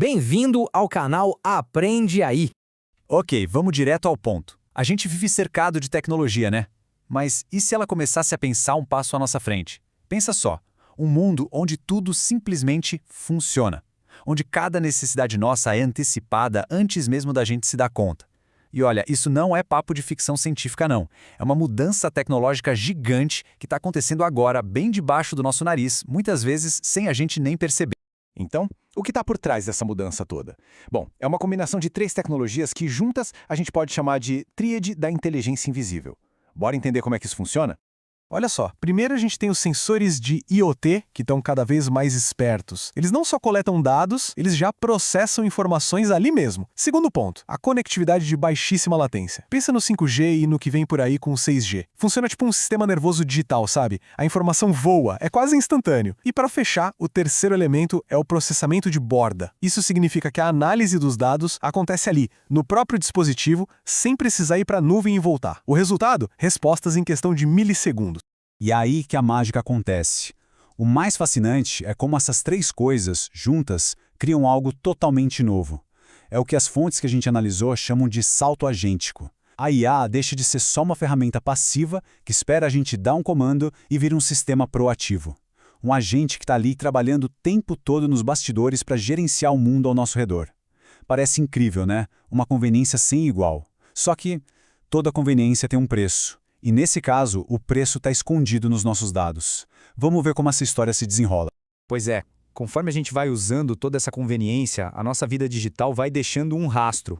Bem-vindo ao canal Aprende Aí. Ok, vamos direto ao ponto. A gente vive cercado de tecnologia, né? Mas e se ela começasse a pensar um passo à nossa frente? Pensa só, um mundo onde tudo simplesmente funciona. Onde cada necessidade nossa é antecipada antes mesmo da gente se dar conta. E olha, isso não é papo de ficção científica não. É uma mudança tecnológica gigante que está acontecendo agora, bem debaixo do nosso nariz, muitas vezes sem a gente nem perceber. Então, o que está por trás dessa mudança toda? Bom, é uma combinação de 3 tecnologias que juntas a gente pode chamar de tríade da inteligência invisível. Bora entender como é que isso funciona? Olha só, primeiro a gente tem os sensores de IoT, que estão cada vez mais espertos. Eles não só coletam dados, eles já processam informações ali mesmo. Segundo ponto, a conectividade de baixíssima latência. Pensa no 5G e no que vem por aí com o 6G. Funciona tipo um sistema nervoso digital, sabe? A informação voa, é quase instantâneo. E para fechar, o terceiro elemento é o processamento de borda. Isso significa que a análise dos dados acontece ali, no próprio dispositivo, sem precisar ir para a nuvem e voltar. O resultado? Respostas em questão de milissegundos. E é aí que a mágica acontece. O mais fascinante é como essas 3 coisas, juntas, criam algo totalmente novo. É o que as fontes que a gente analisou chamam de salto agêntico. A IA deixa de ser só uma ferramenta passiva que espera a gente dar um comando e vira um sistema proativo. Um agente que está ali trabalhando o tempo todo nos bastidores para gerenciar o mundo ao nosso redor. Parece incrível, né? Uma conveniência sem igual. Só que toda conveniência tem um preço. E nesse caso, o preço está escondido nos nossos dados. Vamos ver como essa história se desenrola. Pois é, conforme a gente vai usando toda essa conveniência, a nossa vida digital vai deixando um rastro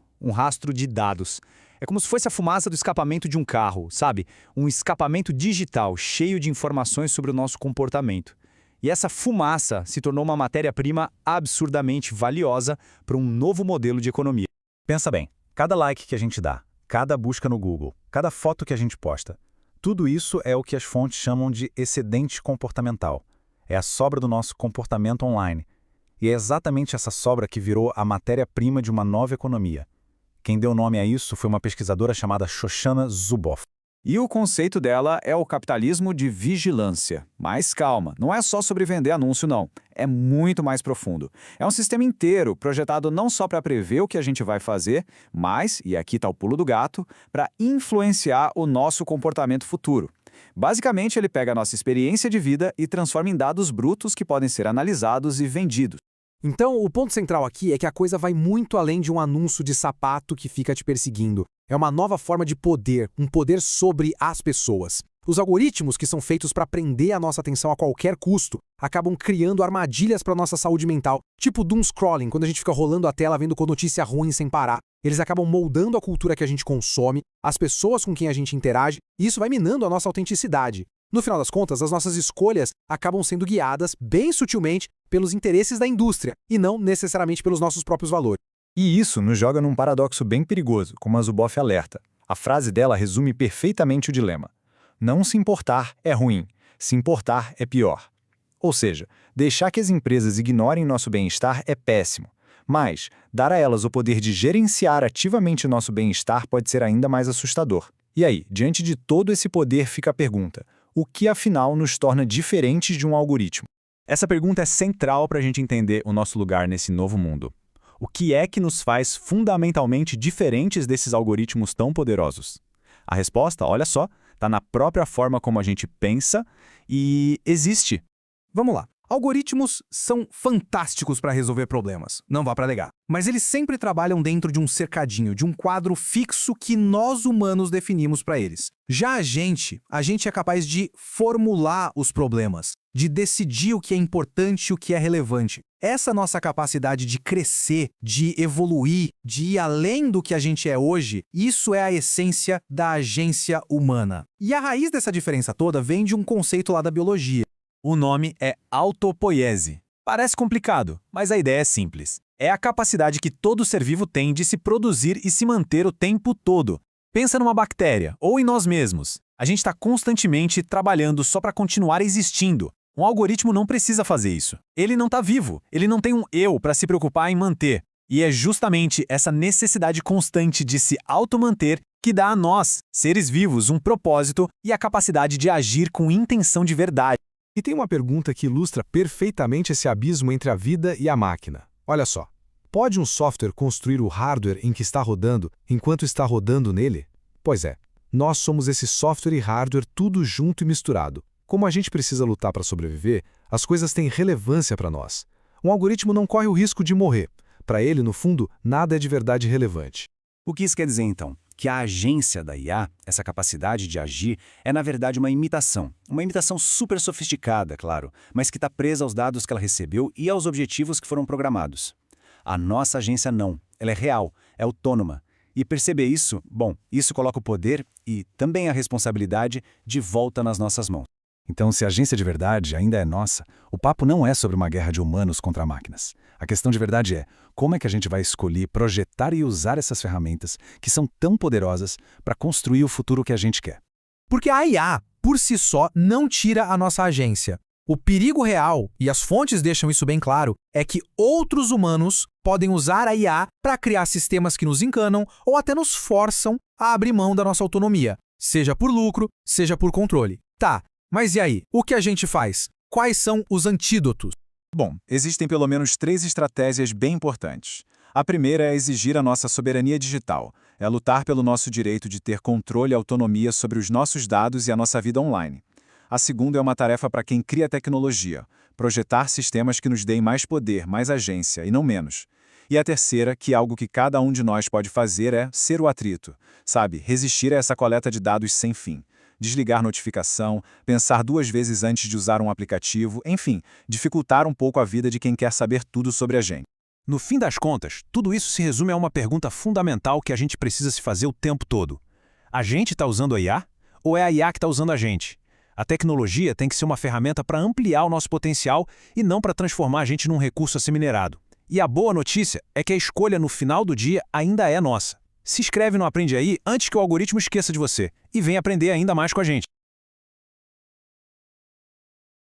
de dados. É como se fosse a fumaça do escapamento de um carro, sabe? Um escapamento digital cheio de informações sobre o nosso comportamento. E essa fumaça se tornou uma matéria-prima absurdamente valiosa para um novo modelo de economia. Pensa bem, cada like que a gente dá, cada busca no Google, cada foto que a gente posta. Tudo isso é o que as fontes chamam de excedente comportamental. É a sobra do nosso comportamento online. E é exatamente essa sobra que virou a matéria-prima de uma nova economia. Quem deu nome a isso foi uma pesquisadora chamada Shoshana Zuboff. E o conceito dela é o capitalismo de vigilância. Mas calma, não é só sobre vender anúncio não, é muito mais profundo. É um sistema inteiro projetado não só para prever o que a gente vai fazer, mas, e aqui está o pulo do gato, para influenciar o nosso comportamento futuro. Basicamente, ele pega a nossa experiência de vida e transforma em dados brutos que podem ser analisados e vendidos. Então, o ponto central aqui é que a coisa vai muito além de um anúncio de sapato que fica te perseguindo. É uma nova forma de poder, um poder sobre as pessoas. Os algoritmos que são feitos para prender a nossa atenção a qualquer custo acabam criando armadilhas para a nossa saúde mental, tipo doom scrolling, quando a gente fica rolando a tela vendo notícia ruim sem parar. Eles acabam moldando a cultura que a gente consome, as pessoas com quem a gente interage, e isso vai minando a nossa autenticidade. No final das contas, as nossas escolhas acabam sendo guiadas, bem sutilmente, pelos interesses da indústria, e não necessariamente pelos nossos próprios valores. E isso nos joga num paradoxo bem perigoso, como a Zuboff alerta. A frase dela resume perfeitamente o dilema. Não se importar é ruim, se importar é pior. Ou seja, deixar que as empresas ignorem nosso bem-estar é péssimo. Mas, dar a elas o poder de gerenciar ativamente nosso bem-estar pode ser ainda mais assustador. E aí, diante de todo esse poder fica a pergunta: o que afinal nos torna diferentes de um algoritmo? Essa pergunta é central para a gente entender o nosso lugar nesse novo mundo. O que é que nos faz fundamentalmente diferentes desses algoritmos tão poderosos? A resposta, olha só, está na própria forma como a gente pensa e existe. Vamos lá. Algoritmos são fantásticos para resolver problemas, não vá para negar. Mas eles sempre trabalham dentro de um cercadinho, de um quadro fixo que nós humanos definimos para eles. Já a gente é capaz de formular os problemas, de decidir o que é importante e o que é relevante. Essa nossa capacidade de crescer, de evoluir, de ir além do que a gente é hoje, isso é a essência da agência humana. E a raiz dessa diferença toda vem de um conceito lá da biologia. O nome é autopoiese. Parece complicado, mas a ideia é simples. É a capacidade que todo ser vivo tem de se produzir e se manter o tempo todo. Pensa numa bactéria, ou em nós mesmos. A gente está constantemente trabalhando só para continuar existindo. Um algoritmo não precisa fazer isso. Ele não está vivo, ele não tem um eu para se preocupar em manter. E é justamente essa necessidade constante de se automanter que dá a nós, seres vivos, um propósito e a capacidade de agir com intenção de verdade. E tem uma pergunta que ilustra perfeitamente esse abismo entre a vida e a máquina. Olha só. pode um software construir o hardware em que está rodando enquanto está rodando nele? Pois é, nós somos esse software e hardware tudo junto e misturado. Como a gente precisa lutar para sobreviver, as coisas têm relevância para nós. Um algoritmo não corre o risco de morrer. Para ele, no fundo, nada é de verdade relevante. O que isso quer dizer, então? Que a agência da IA, essa capacidade de agir, é na verdade uma imitação super sofisticada, claro, mas que está presa aos dados que ela recebeu e aos objetivos que foram programados. A nossa agência não, ela é real, é autônoma. E perceber isso, bom, isso coloca o poder e também a responsabilidade de volta nas nossas mãos. Então, se a agência de verdade ainda é nossa, o papo não é sobre uma guerra de humanos contra máquinas. A questão de verdade é como é que a gente vai escolher, projetar e usar essas ferramentas que são tão poderosas para construir o futuro que a gente quer. Porque a IA, por si só, não tira a nossa agência. O perigo real, e as fontes deixam isso bem claro, é que outros humanos podem usar a IA para criar sistemas que nos enganam ou até nos forçam a abrir mão da nossa autonomia, seja por lucro, seja por controle. Tá, mas e aí? O que a gente faz? Quais são os antídotos? Bom, existem pelo menos 3 estratégias bem importantes. A primeira é exigir a nossa soberania digital, é lutar pelo nosso direito de ter controle e autonomia sobre os nossos dados e a nossa vida online. A segunda é uma tarefa para quem cria tecnologia, projetar sistemas que nos deem mais poder, mais agência e não menos. E a terceira, que é algo que cada um de nós pode fazer, é ser o atrito, sabe? Resistir a essa coleta de dados sem fim. Desligar notificação, pensar 2 vezes antes de usar um aplicativo, enfim, dificultar um pouco a vida de quem quer saber tudo sobre a gente. No fim das contas, tudo isso se resume a uma pergunta fundamental que a gente precisa se fazer o tempo todo. A gente está usando a IA ou é a IA que está usando a gente? A tecnologia tem que ser uma ferramenta para ampliar o nosso potencial e não para transformar a gente num recurso a ser minerado. E a boa notícia é que a escolha no final do dia ainda é nossa. Se inscreve no Aprende Aí antes que o algoritmo esqueça de você e vem aprender ainda mais com a gente.